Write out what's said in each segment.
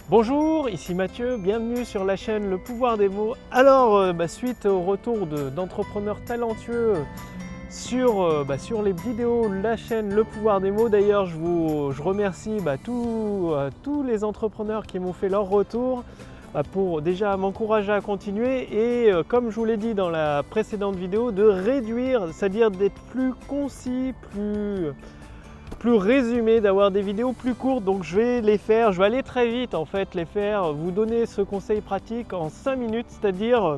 Bonjour, ici Mathieu, bienvenue sur la chaîne Le Pouvoir des mots. Alors, suite au retour d'entrepreneurs talentueux sur les vidéos, la chaîne Le Pouvoir des mots, d'ailleurs je remercie tous les entrepreneurs qui m'ont fait leur retour pour déjà m'encourager à continuer et comme je vous l'ai dit dans la précédente vidéo, de réduire, c'est-à-dire d'être plus concis, plus résumé, d'avoir des vidéos plus courtes. Donc je vais aller très vite en fait, vous donner ce conseil pratique en 5 minutes, c'est-à-dire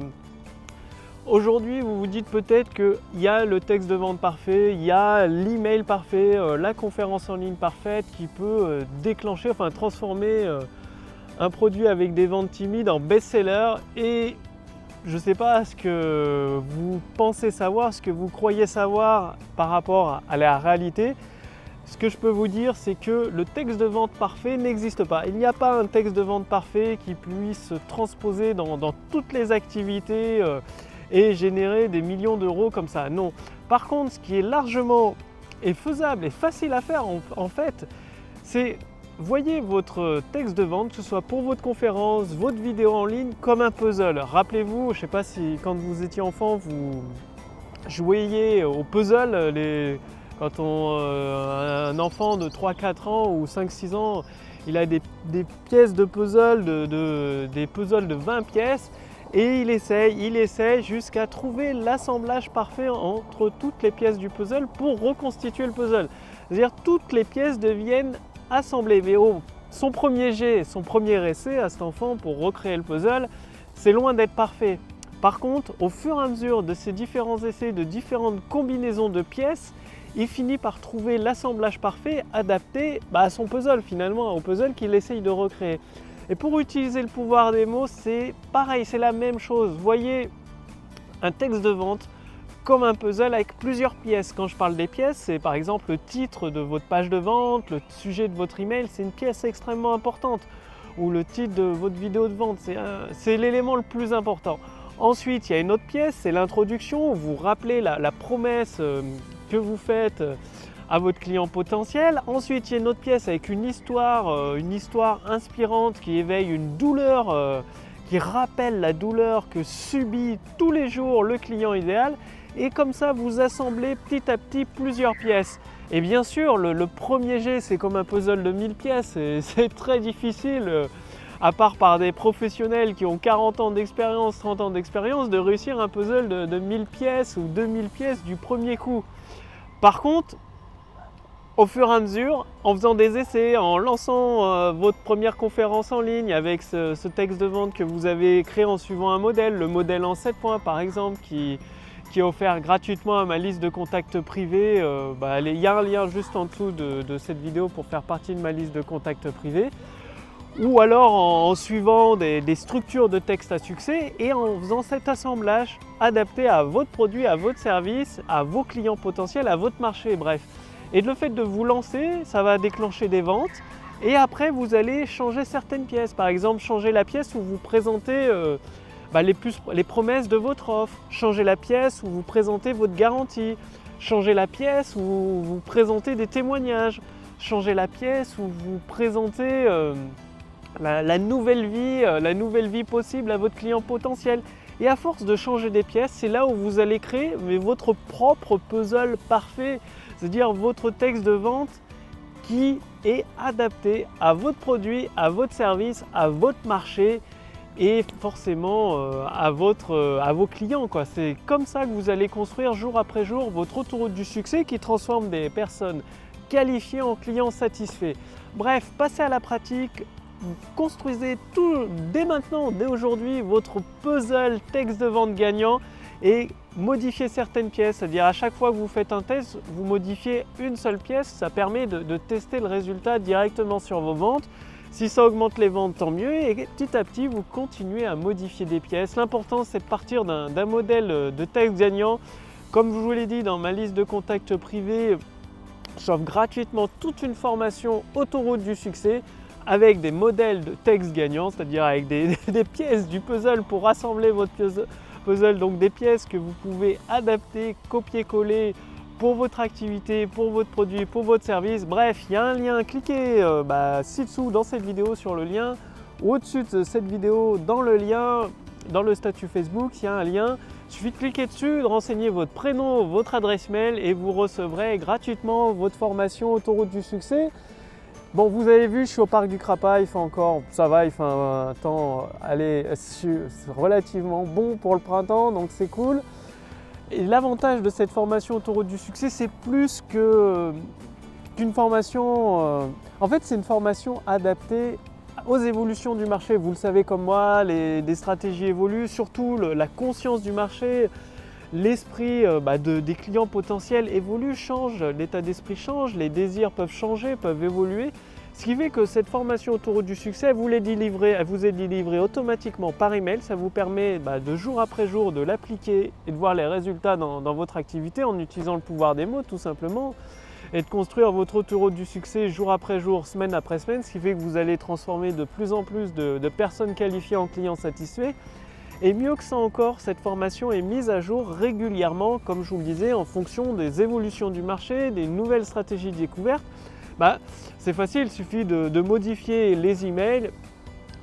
aujourd'hui vous vous dites peut-être qu'il y a le texte de vente parfait, il y a l'email parfait, la conférence en ligne parfaite qui peut déclencher, enfin transformer un produit avec des ventes timides en best-seller. Et je ne sais pas ce que vous pensez savoir, ce que vous croyez savoir par rapport à la réalité. Ce que je peux vous dire, c'est que le texte de vente parfait n'existe pas. Il n'y a pas un texte de vente parfait qui puisse se transposer dans toutes les activités et générer des millions d'euros comme ça. Non. Par contre, ce qui est largement faisable et facile à faire en fait, c'est voyez votre texte de vente, que ce soit pour votre conférence, votre vidéo en ligne, comme un puzzle. Rappelez-vous, je ne sais pas si quand vous étiez enfant, vous jouiez au puzzle, quand un enfant de 3-4 ans ou 5-6 ans, il a des pièces de puzzle, des puzzles de 20 pièces et il essaye jusqu'à trouver l'assemblage parfait entre toutes les pièces du puzzle pour reconstituer le puzzle. C'est-à-dire toutes les pièces deviennent assemblées. Mais son premier jet, son premier essai à cet enfant pour recréer le puzzle, c'est loin d'être parfait. Par contre, au fur et à mesure de ces différents essais, de différentes combinaisons de pièces, il finit par trouver l'assemblage parfait adapté à son puzzle finalement, au puzzle qu'il essaye de recréer. Et pour utiliser le pouvoir des mots, c'est pareil, c'est la même chose. Voyez un texte de vente comme un puzzle avec plusieurs pièces. Quand je parle des pièces, c'est par exemple le titre de votre page de vente, le sujet de votre email, c'est une pièce extrêmement importante. Ou le titre de votre vidéo de vente, c'est l'élément le plus important. Ensuite, il y a une autre pièce, c'est l'introduction, où vous rappelez la promesse que vous faites à votre client potentiel. Ensuite, il y a une autre pièce avec une histoire inspirante qui éveille une douleur, qui rappelle la douleur que subit tous les jours le client idéal. Et comme ça, vous assemblez petit à petit plusieurs pièces. Et bien sûr, le premier jet, c'est comme un puzzle de 1000 pièces. C'est très difficile, à part par des professionnels qui ont 40 ans d'expérience, 30 ans d'expérience, de réussir un puzzle de 1000 pièces ou 2000 pièces du premier coup. Par contre, au fur et à mesure, en faisant des essais, en lançant votre première conférence en ligne avec ce texte de vente que vous avez créé en suivant un modèle, le modèle en 7 points par exemple, qui est offert gratuitement à ma liste de contacts privés. Il y a un lien juste en dessous de cette vidéo pour faire partie de ma liste de contacts privés. Ou alors en suivant des structures de texte à succès et en faisant cet assemblage adapté à votre produit, à votre service, à vos clients potentiels, à votre marché, bref. Et le fait de vous lancer, ça va déclencher des ventes et après vous allez changer certaines pièces. Par exemple, changer la pièce où vous présentez les promesses de votre offre, changer la pièce où vous présentez votre garantie, changer la pièce où vous présentez des témoignages, changer la pièce où vous présentez la nouvelle vie possible à votre client potentiel. Et à force de changer des pièces, c'est là où vous allez créer votre propre puzzle parfait, c'est-à-dire votre texte de vente qui est adapté à votre produit, à votre service, à votre marché et forcément à vos clients. C'est comme ça que vous allez construire jour après jour votre autoroute du succès qui transforme des personnes qualifiées en clients satisfaits. Bref, passez à la pratique. Construisez tout dès maintenant, dès aujourd'hui, votre puzzle texte de vente gagnant et modifiez certaines pièces. C'est-à-dire à chaque fois que vous faites un test, vous modifiez une seule pièce. Ça permet de tester le résultat directement sur vos ventes. Si ça augmente les ventes, tant mieux. Et petit à petit, vous continuez à modifier des pièces. L'important, c'est de partir d'un modèle de texte gagnant. Comme je vous l'ai dit dans ma liste de contacts privés, j'offre gratuitement toute une formation autoroute du succès avec des modèles de texte gagnants, c'est-à-dire avec des pièces du puzzle pour assembler votre puzzle, donc des pièces que vous pouvez adapter, copier-coller pour votre activité, pour votre produit, pour votre service. Bref, il y a un lien, cliquez ci-dessous dans cette vidéo sur le lien au-dessus de cette vidéo, dans le lien, dans le statut Facebook, il y a un lien. Il suffit de cliquer dessus, de renseigner votre prénom, votre adresse mail et vous recevrez gratuitement votre formation Autoroute du succès. Bon, vous avez vu, je suis au parc du Crapa, il fait encore, ça va, il fait un temps relativement bon pour le printemps, donc c'est cool. Et l'avantage de cette formation Autoroute du succès, c'est plus qu'une formation, en fait c'est une formation adaptée aux évolutions du marché. Vous le savez comme moi, des stratégies évoluent, surtout la conscience du marché, l'esprit des clients potentiels évolue, change, l'état d'esprit change, les désirs peuvent changer, peuvent évoluer. Ce qui fait que cette formation Autoroute du succès, elle vous est délivrée automatiquement par email. Ça vous permet de jour après jour de l'appliquer et de voir les résultats dans votre activité en utilisant le pouvoir des mots tout simplement. Et de construire votre autoroute du succès jour après jour, semaine après semaine, ce qui fait que vous allez transformer de plus en plus de personnes qualifiées en clients satisfaits. Et mieux que ça encore, cette formation est mise à jour régulièrement, comme je vous le disais, en fonction des évolutions du marché, des nouvelles stratégies découvertes. C'est facile, il suffit de modifier les emails.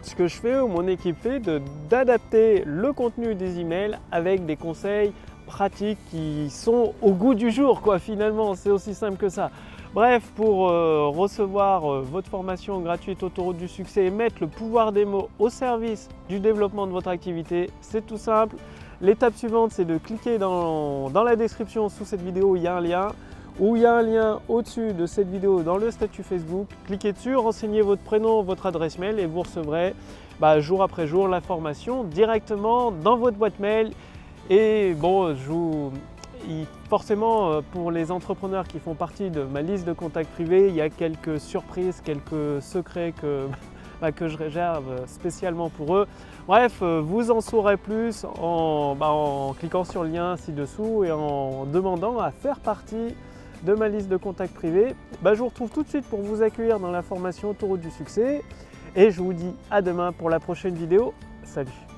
Ce que je fais, ou mon équipe fait, d'adapter le contenu des emails avec des conseils pratiques qui sont au goût du jour, finalement, c'est aussi simple que ça. Bref, pour recevoir votre formation gratuite Autoroute du succès et mettre le pouvoir des mots au service du développement de votre activité, c'est tout simple. L'étape suivante, c'est de cliquer dans la description sous cette vidéo, il y a un lien, ou il y a un lien au-dessus de cette vidéo dans le statut Facebook. Cliquez dessus, renseignez votre prénom, votre adresse mail et vous recevrez jour après jour la formation directement dans votre boîte mail. Et bon, forcément, pour les entrepreneurs qui font partie de ma liste de contacts privés, il y a quelques surprises, quelques secrets que je réserve spécialement pour eux. Bref, vous en saurez plus en cliquant sur le lien ci-dessous et en demandant à faire partie de ma liste de contacts privés. Je vous retrouve tout de suite pour vous accueillir dans la formation Autoroute du succès et je vous dis à demain pour la prochaine vidéo. Salut!